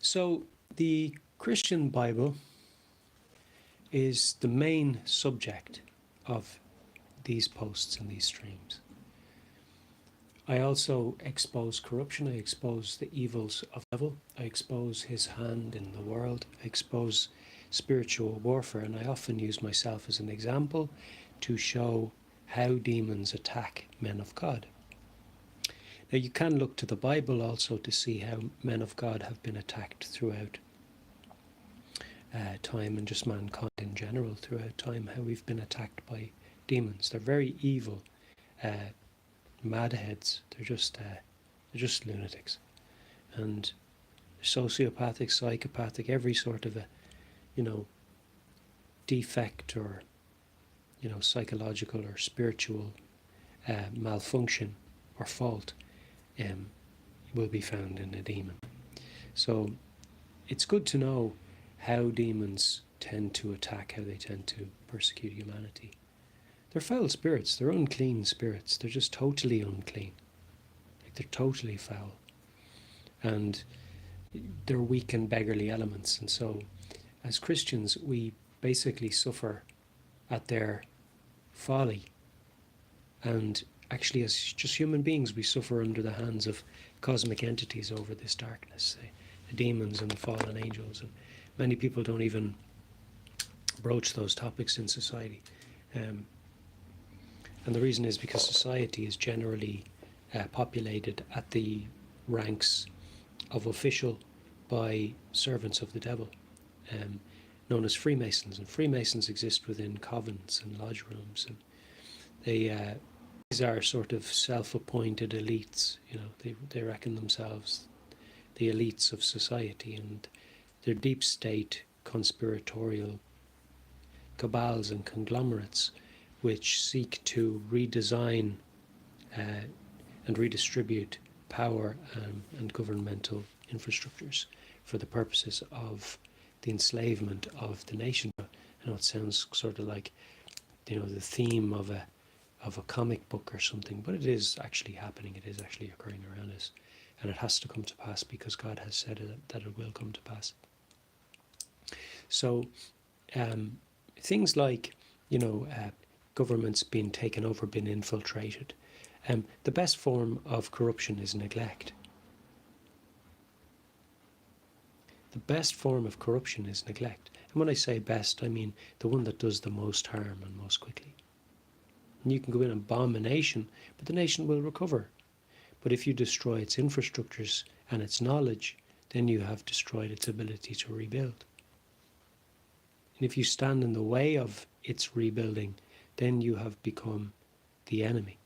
So the Christian Bible is the main subject of these posts and these streams. I also expose corruption, I expose the evils of the devil, I expose his hand in the world, I expose spiritual warfare, and I often use myself as an example to show how demons attack men of God. Now you can look to the Bible also to see how men of God have been attacked throughout time, and just mankind in general throughout time, how we've been attacked by demons. They're very evil madheads. They're just lunatics, and sociopathic, psychopathic, every sort of a defect or psychological or spiritual malfunction or fault will be found in a demon. So it's good to know how demons tend to attack, how they tend to persecute humanity. They're foul spirits, they're unclean spirits, they're just totally unclean. Like, they're totally foul. And they're weak and beggarly elements, and so as Christians we basically suffer at their folly, and actually as just human beings we suffer under the hands of cosmic entities over this darkness, the demons and the fallen angels, and many people don't even broach those topics in society. And the reason is because society is generally populated at the ranks of official by servants of the devil, known as freemasons. And freemasons exist within covens and lodge rooms, and these are sort of self-appointed elites. They reckon themselves the elites of society, and they're deep state conspiratorial cabals and conglomerates which seek to redesign and redistribute power and governmental infrastructures for the purposes of the enslavement of the nation. I know it sounds sort of like the theme of a comic book or something, but it is actually happening. It is actually occurring around us, and it has to come to pass because God has said that it will come to pass. So things like governments being taken over, being infiltrated, the best form of corruption is neglect. The best form of corruption is neglect. And when I say best, I mean the one that does the most harm and most quickly. And you can go in and bomb a nation, but the nation will recover. But if you destroy its infrastructures and its knowledge, then you have destroyed its ability to rebuild. And if you stand in the way of its rebuilding, then you have become the enemy.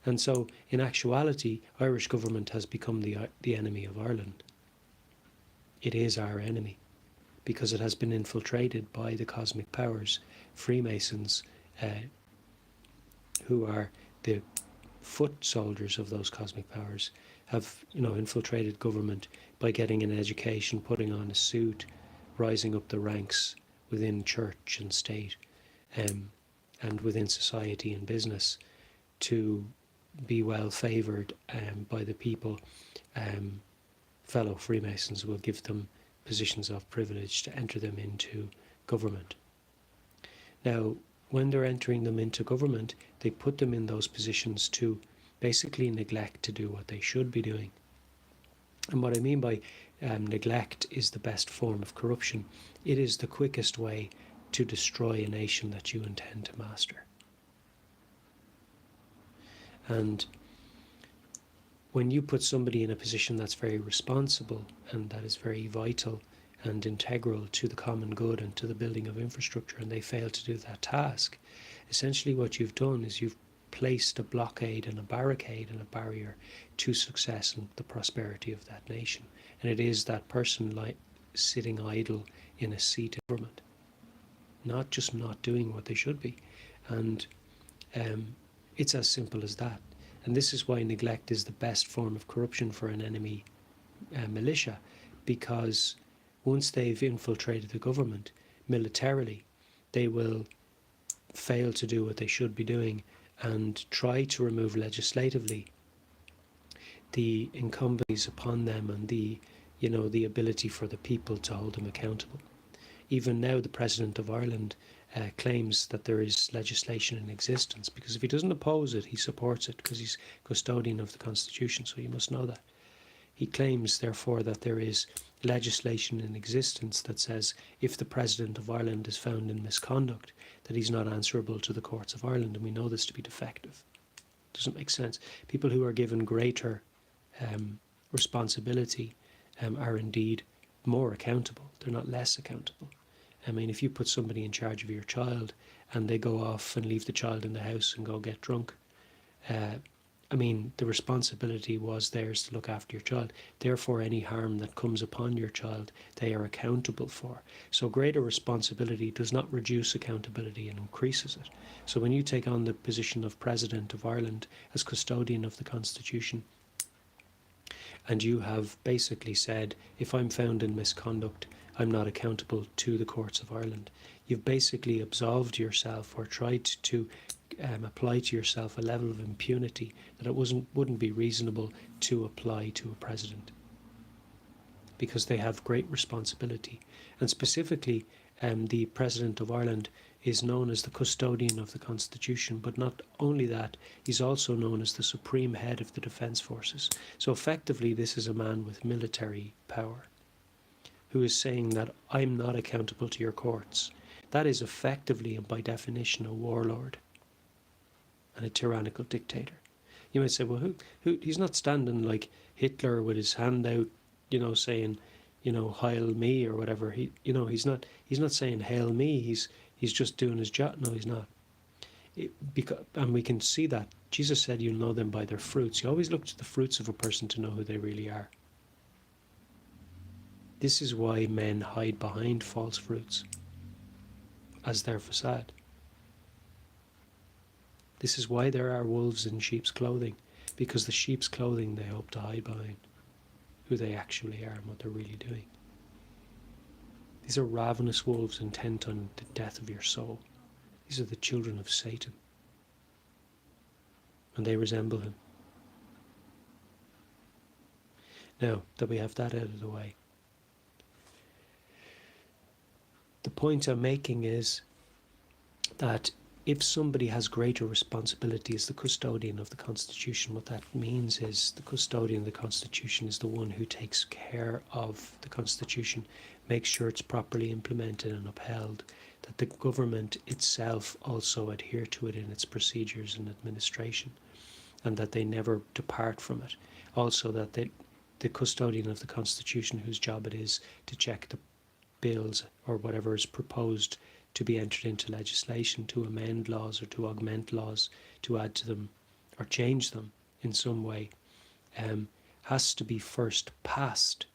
And so, in actuality, Irish government has become the enemy of Ireland. It is our enemy because it has been infiltrated by the cosmic powers. Freemasons, who are the foot soldiers of those cosmic powers, have infiltrated government by getting an education, putting on a suit, rising up the ranks within church and state, and within society and business, to be well favoured by the people. Fellow Freemasons will give them positions of privilege to enter them into government. Now, when they're entering them into government, they put them in those positions to basically neglect to do what they should be doing. And what I mean by neglect is the best form of corruption. It is the quickest way to destroy a nation that you intend to master. And when you put somebody in a position that's very responsible and that is very vital and integral to the common good and to the building of infrastructure, and they fail to do that task, essentially what you've done is you've placed a blockade and a barricade and a barrier to success and the prosperity of that nation. And it is that person like sitting idle in a seat of government, not just not doing what they should be. And it's as simple as that. And this is why neglect is the best form of corruption for an enemy militia, because once they've infiltrated the government militarily, they will fail to do what they should be doing and try to remove legislatively the incumbencies upon them and the the ability for the people to hold him accountable. Even now, the President of Ireland claims that there is legislation in existence, because if he doesn't oppose it, he supports it, because he's custodian of the Constitution, so you must know that. He claims, therefore, that there is legislation in existence that says if the President of Ireland is found in misconduct, that he's not answerable to the courts of Ireland, and we know this to be defective. Doesn't make sense. People who are given greater responsibility are indeed more accountable. They're not less accountable. I mean, if you put somebody in charge of your child and they go off and leave the child in the house and go get drunk, the responsibility was theirs to look after your child. Therefore, any harm that comes upon your child, they are accountable for. So greater responsibility does not reduce accountability and increases it. So when you take on the position of President of Ireland as custodian of the Constitution, and you have basically said, if I'm found in misconduct, I'm not accountable to the courts of Ireland, you've basically absolved yourself, or tried to apply to yourself a level of impunity that it wouldn't be reasonable to apply to a president, because they have great responsibility. And specifically, the President of Ireland is known as the custodian of the Constitution, but not only that, he's also known as the supreme head of the Defence Forces. So effectively, this is a man with military power who is saying that I'm not accountable to your courts. That is effectively and by definition a warlord and a tyrannical dictator. You might say, well, who? He's not standing like Hitler with his hand out, saying, Heil me or whatever. He's not saying Hail me. He's just doing his job. No, he's not. And we can see that Jesus said, "You'll know them by their fruits." You always look to the fruits of a person to know who they really are. This is why men hide behind false fruits as their facade. This is why there are wolves in sheep's clothing, because the sheep's clothing they hope to hide behind who they actually are and what they're really doing. These are ravenous wolves intent on the death of your soul. These are the children of Satan, and they resemble him. Now that we have that out of the way, the point I'm making is that if somebody has greater responsibility as the custodian of the Constitution, what that means is the custodian of the Constitution is the one who takes care of the Constitution, makes sure it's properly implemented and upheld, that the government itself also adhere to it in its procedures and administration, and that they never depart from it. Also that the custodian of the Constitution, whose job it is to check the bills or whatever is proposed to be entered into legislation, to amend laws or to augment laws, to add to them or change them in some way, has to be first passed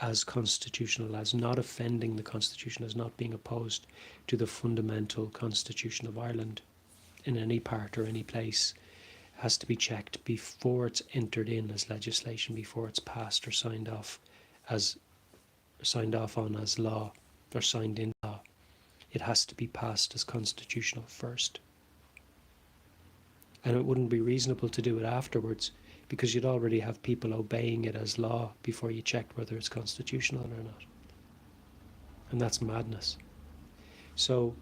as constitutional, as not offending the Constitution, as not being opposed to the fundamental Constitution of Ireland in any part or any place. Has to be checked before it's entered in as legislation, before it's passed or signed off on as law or signed into law. It has to be passed as constitutional first. And it wouldn't be reasonable to do it afterwards, because you'd already have people obeying it as law before you checked whether it's constitutional or not. And that's madness. So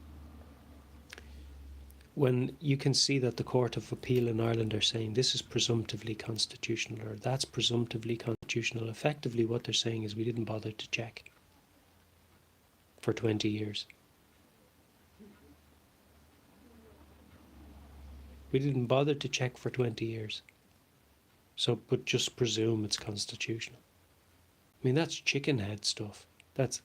when you can see that the Court of Appeal in Ireland are saying this is presumptively constitutional or that's presumptively constitutional, effectively what they're saying is we didn't bother to check for 20 years. We didn't bother to check for 20 years. But just presume it's constitutional. I mean, that's chicken head stuff. It's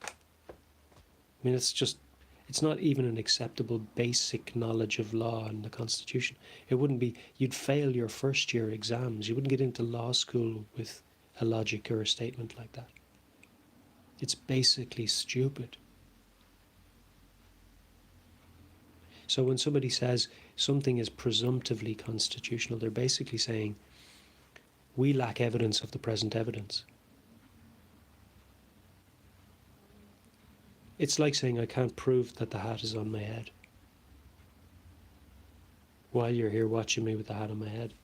not even an acceptable basic knowledge of law and the Constitution. It wouldn't be, you'd fail your first year exams. You wouldn't get into law school with a logic or a statement like that. It's basically stupid. So when somebody says something is presumptively constitutional, they're basically saying, we lack evidence of the present evidence. It's like saying I can't prove that the hat is on my head while you're here watching me with the hat on my head.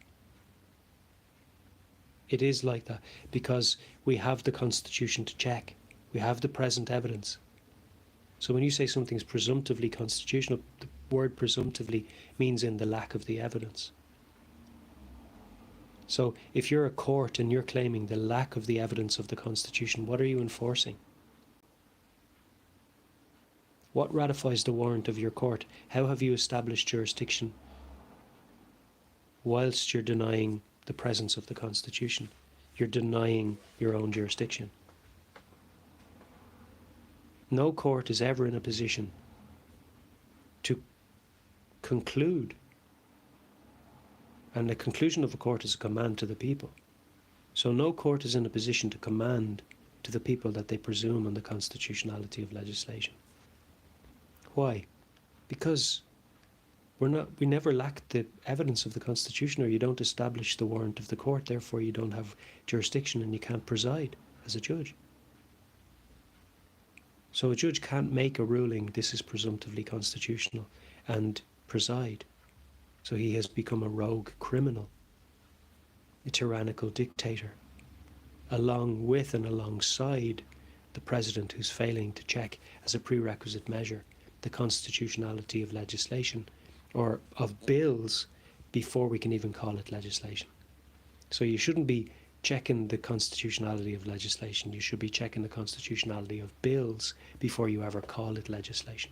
It is like that because we have the Constitution to check. We have the present evidence. So when you say something is presumptively constitutional, the word presumptively means in the lack of the evidence. So if you're a court and you're claiming the lack of the evidence of the Constitution, what are you enforcing? What ratifies the warrant of your court? How have you established jurisdiction whilst you're denying the presence of the Constitution? You're denying your own jurisdiction. No court is ever in a position to conclude, and the conclusion of a court is a command to the people. So no court is in a position to command to the people that they presume on the constitutionality of legislation. Why? Because we never lacked the evidence of the Constitution, or you don't establish the warrant of the court, therefore you don't have jurisdiction and you can't preside as a judge. So a judge can't make a ruling, this is presumptively constitutional, and preside. So he has become a rogue criminal, a tyrannical dictator, along with and alongside the president who's failing to check as a prerequisite measure the constitutionality of legislation or of bills before we can even call it legislation. So you shouldn't be checking the constitutionality of legislation, you should be checking the constitutionality of bills before you ever call it legislation.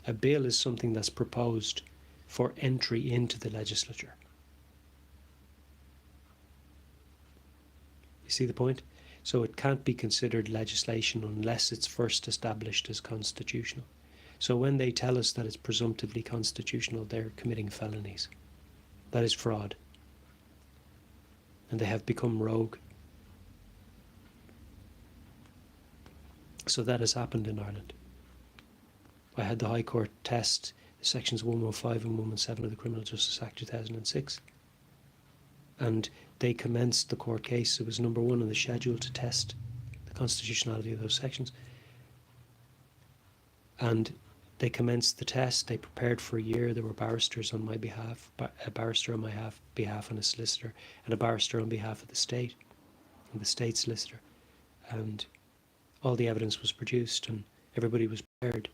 A bill is something that's proposed for entry into the legislature. You see the point? So it can't be considered legislation unless it's first established as constitutional. So when they tell us that it's presumptively constitutional, they're committing felonies. That is fraud. And they have become rogue. So that has happened in Ireland. I had the High Court test sections 115 and 117 of the Criminal Justice Act 2006. And they commenced the court case. It was number 1 on the schedule to test the constitutionality of those sections. And they commenced the test. They prepared for a year. There were barristers on my behalf, a barrister on my behalf and a solicitor, and a barrister on behalf of the state, and the state solicitor. And all the evidence was produced, and everybody was prepared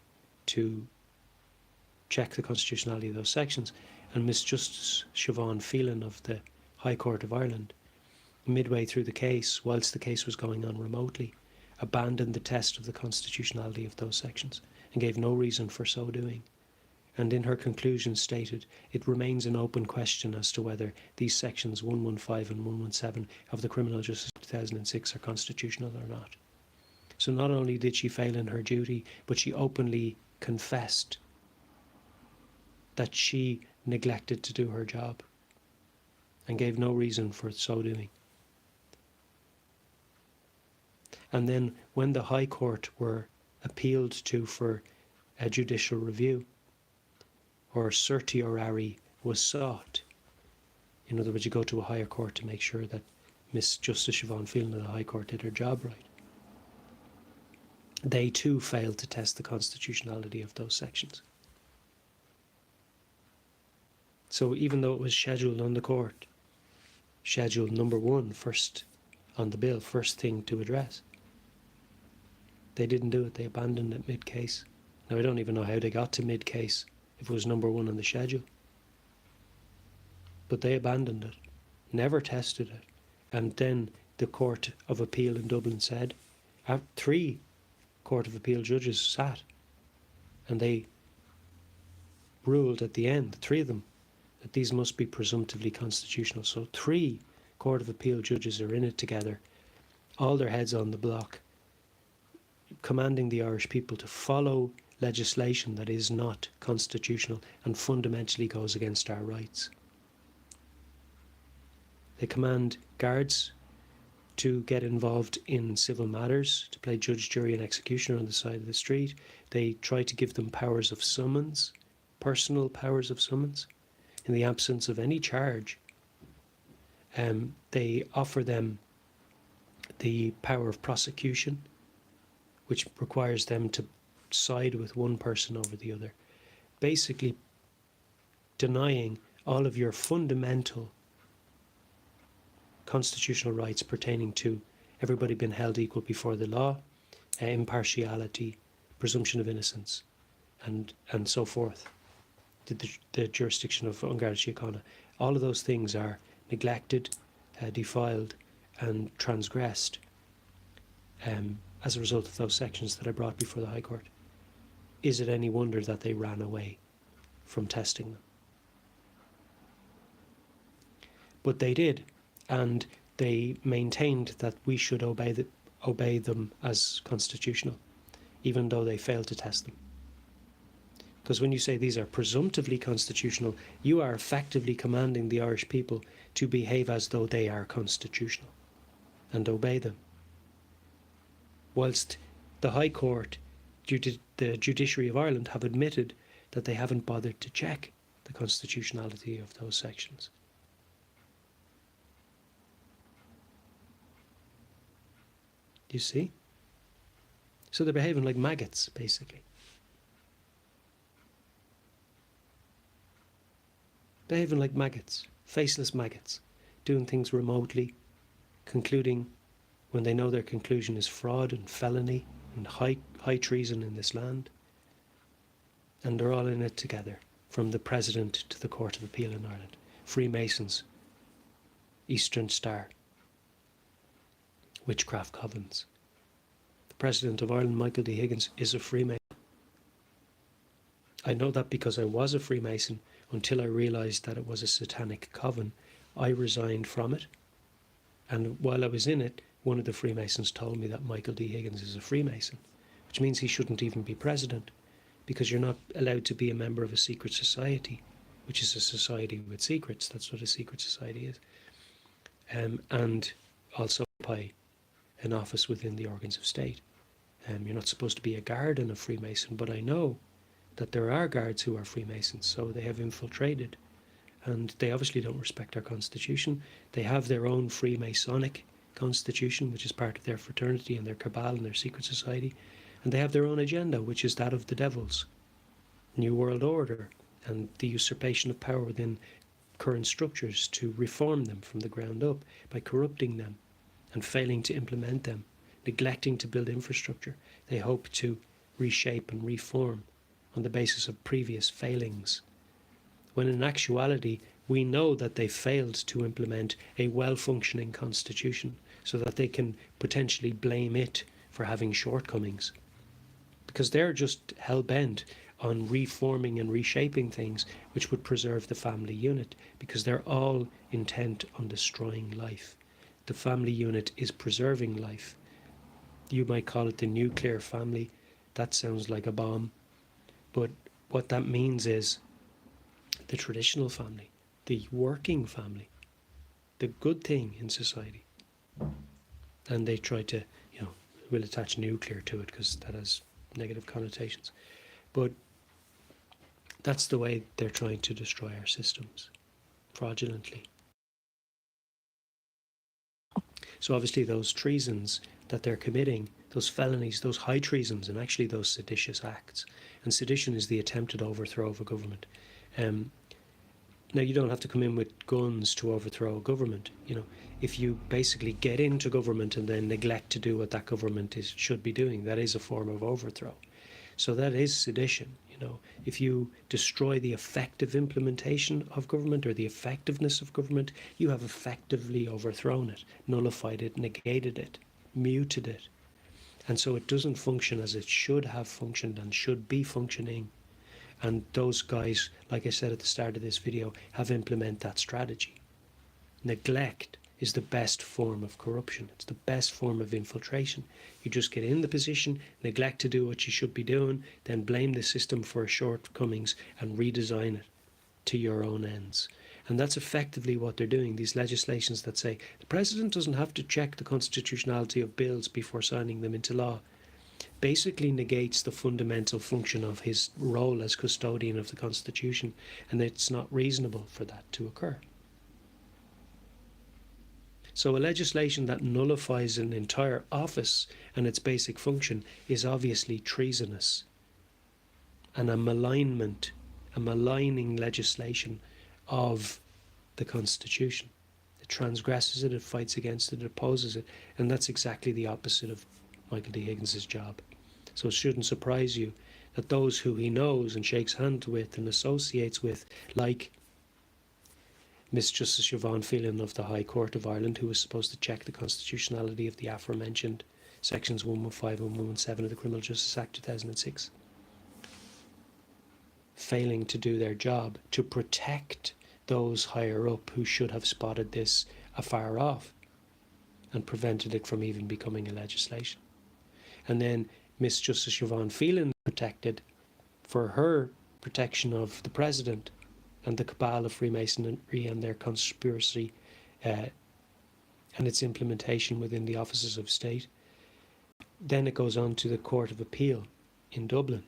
to check the constitutionality of those sections. And Miss Justice Siobhan Phelan of the High Court of Ireland, midway through the case, whilst the case was going on remotely, abandoned the test of the constitutionality of those sections and gave no reason for so doing. And in her conclusion stated, it remains an open question as to whether these sections 115 and 117 of the Criminal Justice Act 2006 are constitutional or not. So not only did she fail in her duty, but she openly confessed that she neglected to do her job and gave no reason for so doing. And then when the High Court were appealed to for a judicial review, or certiorari was sought, in other words, you go to a higher court to make sure that Miss Justice Siobhan Phelan of the High Court did her job right. They too failed to test the constitutionality of those sections. So even though it was scheduled on the court, scheduled number 1 first on the bill, first thing to address, they didn't do it. They abandoned it mid-case. Now I don't even know how they got to mid-case if it was number 1 on the schedule. But they abandoned it, never tested it. And then the Court of Appeal in Dublin said, 3 Court of Appeal judges sat, and they ruled at the end, 3 of them, that these must be presumptively constitutional. So 3 Court of Appeal judges are in it together, all their heads on the block, commanding the Irish people to follow legislation that is not constitutional and fundamentally goes against our rights. They command guards to get involved in civil matters, to play judge, jury and executioner on the side of the street. They try to give them powers of summons, personal powers of summons, in the absence of any charge. They offer them the power of prosecution, which requires them to side with one person over the other, basically denying all of your fundamental constitutional rights pertaining to everybody being held equal before the law, impartiality, presumption of innocence, and so forth. The jurisdiction of An Garda Síochána. All of those things are neglected, defiled, and transgressed as a result of those sections that I brought before the High Court. Is it any wonder that they ran away from testing them? But they did, and they maintained that we should obey them as constitutional, even though they failed to test them. Because when you say these are presumptively constitutional, you are effectively commanding the Irish people to behave as though they are constitutional and obey them. Whilst the High Court, the judiciary of Ireland, have admitted that they haven't bothered to check the constitutionality of those sections. You see? So they're behaving like maggots, basically. Behaving like maggots, faceless maggots, doing things remotely, concluding when they know their conclusion is fraud and felony and high treason in this land. And they're all in it together, from the President to the Court of Appeal in Ireland. Freemasons, Eastern Star, witchcraft covens. The President of Ireland, Michael D. Higgins, is a Freemason. I know that because I was a Freemason until I realised that it was a satanic coven. I resigned from it, and while I was in it, one of the Freemasons told me that Michael D. Higgins is a Freemason, which means he shouldn't even be president, because you're not allowed to be a member of a secret society, which is a society with secrets. That's what a secret society is. And also occupy an office within the organs of state. You're not supposed to be a guard and a Freemason, but I know that there are guards who are Freemasons, so they have infiltrated, and they obviously don't respect our constitution. They have their own Freemasonic constitution, which is part of their fraternity and their cabal and their secret society, and they have their own agenda, which is that of the devils, New World Order, and the usurpation of power within current structures to reform them from the ground up by corrupting them and failing to implement them, neglecting to build infrastructure. They hope to reshape and reform on the basis of previous failings, when in actuality we know that they failed to implement a well-functioning constitution so that they can potentially blame it for having shortcomings, because they're just hell-bent on reforming and reshaping things which would preserve the family unit, because they're all intent on destroying life. The family unit is preserving life. You might call it the nuclear family. That sounds like a bomb. But what that means is the traditional family, the working family, the good thing in society. And they try to, will attach nuclear to it because that has negative connotations. But that's the way they're trying to destroy our systems, fraudulently. So obviously those treasons that they're committing, those felonies, those high treasons, and actually those seditious acts. And sedition is the attempted overthrow of a government. Now, you don't have to come in with guns to overthrow a government. If you basically get into government and then neglect to do what that government should be doing, that is a form of overthrow. So that is sedition. If you destroy the effective implementation of government or the effectiveness of government, you have effectively overthrown it, nullified it, negated it, muted it. And so it doesn't function as it should have functioned and should be functioning. And those guys, like I said at the start of this video, have implemented that strategy. Neglect is the best form of corruption. It's the best form of infiltration. You just get in the position, neglect to do what you should be doing, then blame the system for shortcomings and redesign it to your own ends. And that's effectively what they're doing. These legislations that say the president doesn't have to check the constitutionality of bills before signing them into law basically negates the fundamental function of his role as custodian of the Constitution, and it's not reasonable for that to occur. So a legislation that nullifies an entire office and its basic function is obviously treasonous and a maligning legislation of the Constitution. transgresses it, it fights against it, it opposes it. And that's exactly the opposite of Michael D. Higgins's job. So it shouldn't surprise you that those who he knows and shakes hands with and associates with, like Miss Justice Siobhan Phelan of the High Court of Ireland, who was supposed to check the constitutionality of the aforementioned sections 115 and 117 of the Criminal Justice Act 2006, failing to do their job to protect those higher up who should have spotted this afar off and prevented it from even becoming a legislation. And then Miss Justice Siobhan Phelan protected for her protection of the President and the cabal of Freemasonry and their conspiracy and its implementation within the offices of state. Then it goes on to the Court of Appeal in Dublin,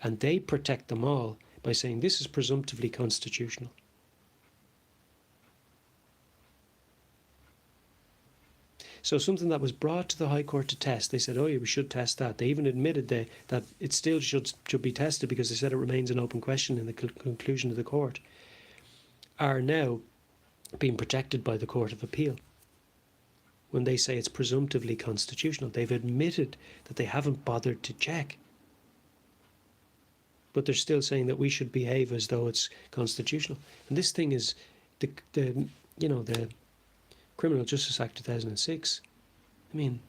and they protect them all by saying this is presumptively constitutional. So something that was brought to the High Court to test, they said, oh yeah, we should test that. They even admitted that it still should be tested because they said it remains an open question in the conclusion of the court, are now being protected by the Court of Appeal. When they say it's presumptively constitutional, they've admitted that they haven't bothered to check. But they're still saying that we should behave as though it's constitutional. And this thing is the Criminal Justice Act 2006, I mean,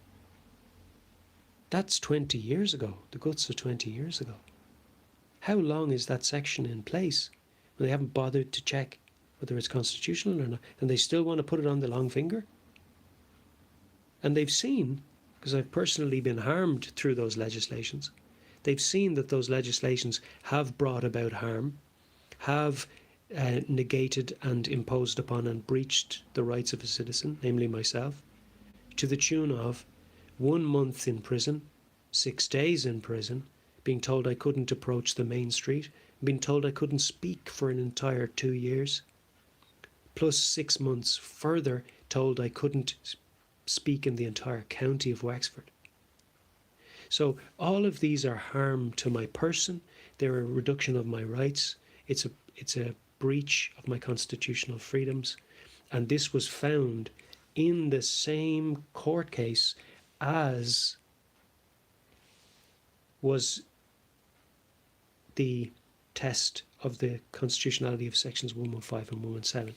that's 20 years ago, the guts of 20 years ago. How long is that section in place when they haven't bothered to check whether it's constitutional or not, and they still want to put it on the long finger? And they've seen, because I've personally been harmed through those legislations, they've seen that those legislations have brought about harm, have negated and imposed upon and breached the rights of a citizen, namely myself, to the tune of 1 month in prison, 6 days in prison, being told I couldn't approach the main street, being told I couldn't speak for an entire 2 years, plus 6 months further told I couldn't speak in the entire county of Wexford. So all of these are harm to my person. They're a reduction of my rights. It's a breach of my constitutional freedoms, and this was found in the same court case as was the test of the constitutionality of sections 115 and 117,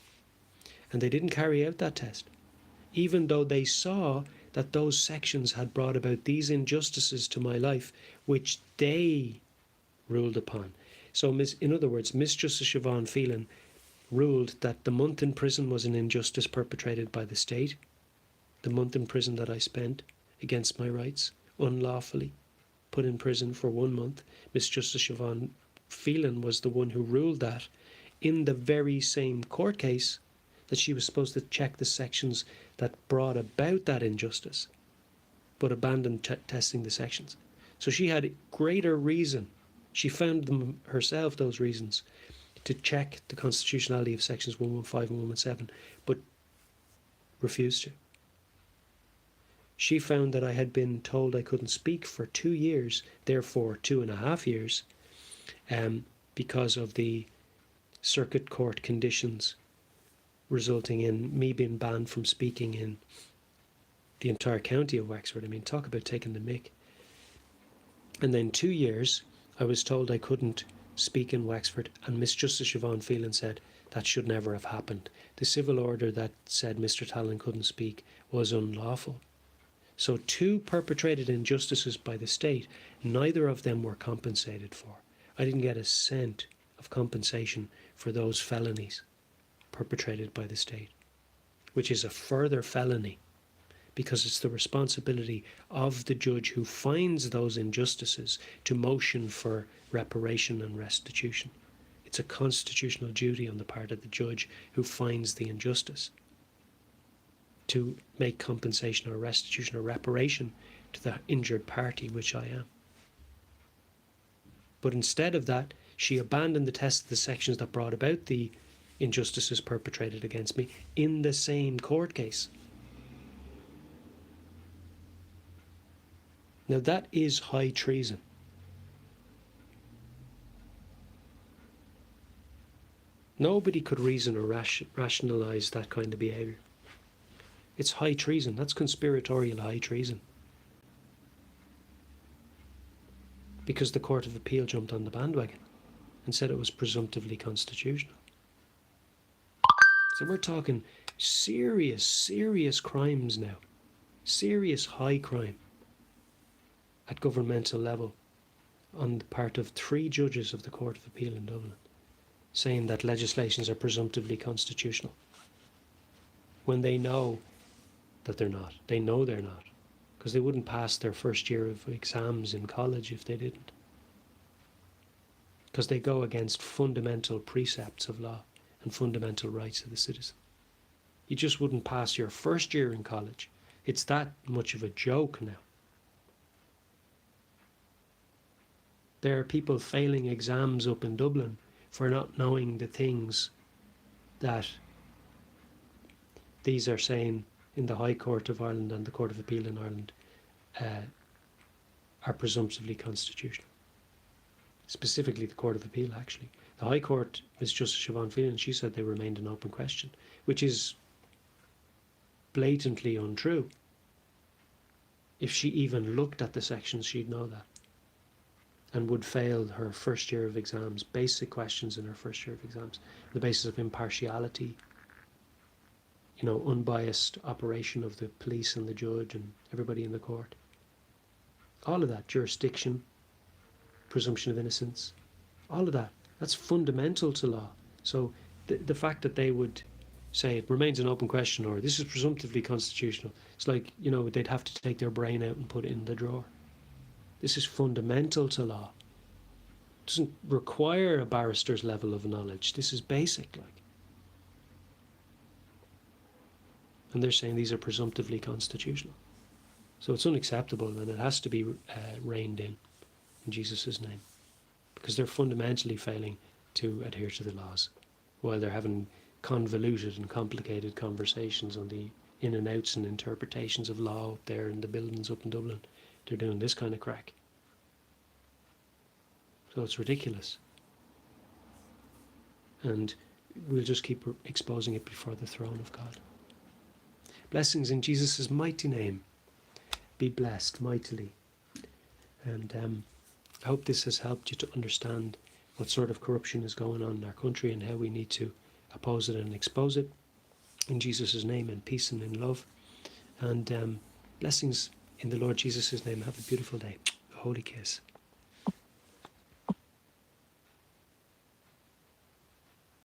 and they didn't carry out that test, even though they saw that those sections had brought about these injustices to my life which they ruled upon. So, in other words, Miss Justice Siobhan Phelan ruled that the month in prison was an injustice perpetrated by the state. The month in prison that I spent against my rights, unlawfully put in prison for 1 month. Miss Justice Siobhan Phelan was the one who ruled that in the very same court case that she was supposed to check the sections that brought about that injustice, but abandoned testing the sections. So she had greater reason. She found them herself, those reasons, to check the constitutionality of sections 115 and 117, but refused to. She found that I had been told I couldn't speak for 2 years, therefore 2.5 years, because of the circuit court conditions resulting in me being banned from speaking in the entire county of Wexford. I mean, talk about taking the mick. And then 2 years, I was told I couldn't speak in Wexford, and Miss Justice Siobhan Phelan said that should never have happened. The civil order that said Mr. Tallon couldn't speak was unlawful. So 2 perpetrated injustices by the state, neither of them were compensated for. I didn't get a cent of compensation for those felonies perpetrated by the state, which is a further felony, because it's the responsibility of the judge who finds those injustices to motion for reparation and restitution. It's a constitutional duty on the part of the judge who finds the injustice to make compensation or restitution or reparation to the injured party, which I am. But instead of that, she abandoned the test of the sections that brought about the injustices perpetrated against me in the same court case. Now that is high treason. Nobody could reason or rationalise that kind of behaviour. It's high treason. That's conspiratorial high treason. Because the Court of Appeal jumped on the bandwagon and said it was presumptively constitutional. So we're talking serious, serious crimes now. Serious high crime at governmental level on the part of 3 judges of the Court of Appeal in Dublin, saying that legislations are presumptively constitutional, when they know that they're not. They know they're not, because they wouldn't pass their first year of exams in college if they didn't. Because they go against fundamental precepts of law and fundamental rights of the citizen. You just wouldn't pass your first year in college. It's that much of a joke now. There are people failing exams up in Dublin for not knowing the things that these are saying in the High Court of Ireland and the Court of Appeal in Ireland are presumptively constitutional. Specifically the Court of Appeal, actually. The High Court, Ms. Justice Siobhan Phelan, she said they remained an open question, which is blatantly untrue. If she even looked at the sections, she'd know that, and would fail her first year of exams, basic questions in her first year of exams, on the basis of impartiality, unbiased operation of the police and the judge and everybody in the court. All of that, jurisdiction, presumption of innocence, all of that, that's fundamental to law. So the fact that they would say it remains an open question, or this is presumptively constitutional, it's like, they'd have to take their brain out and put it in the drawer. This is fundamental to law. It doesn't require a barrister's level of knowledge. This is basic, like. And they're saying these are presumptively constitutional. So it's unacceptable, and it has to be reined in Jesus' name. Because they're fundamentally failing to adhere to the laws, while they're having convoluted and complicated conversations on the in and outs and interpretations of law up there in the buildings up in Dublin. They're doing this kind of crack. So it's ridiculous. And we'll just keep exposing it before the throne of God. Blessings in Jesus' mighty name. Be blessed mightily. And I hope this has helped you to understand what sort of corruption is going on in our country and how we need to oppose it and expose it. In Jesus' name, in peace and in love. And blessings in the Lord Jesus' name. Have a beautiful day. A holy kiss.